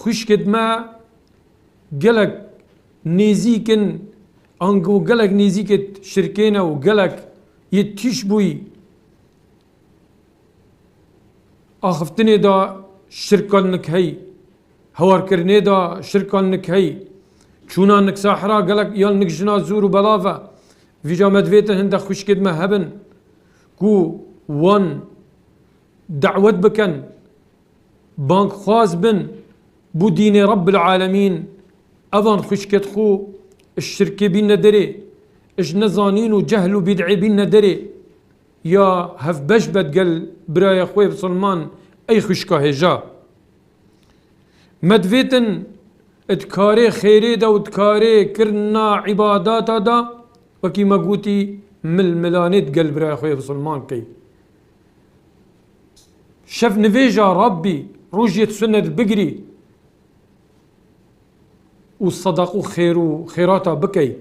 خوشكت ما قلق نيزيكن انقو قلق نيزيكت شركينا وقلق يتشبوي آخفتني دا شركة انك هي هوار كرني دا شركة انك هي چونا انك ساحرا قلق يال نك جنا زور بلافا في جامد فيتن هندا خوشكت ما هبن كو وان دعوت بكن بانك خواز بن بو دين رب العالمين اظن خوشكت خو الشركة بينا دري اش نزانين وجهل وبدعي بينا دري يا هف بشبت قل برايا خوي بسلمان اي خوشكا هجا مدفيتن اتكاري خيري دا وتكاري كرنا عبادات دا وكي ما قوتي ملانيت قل برايا خوي بسلمان كي شف نفيجا ربي روجيت سنة بقري والصدق خير وخيراتا بكي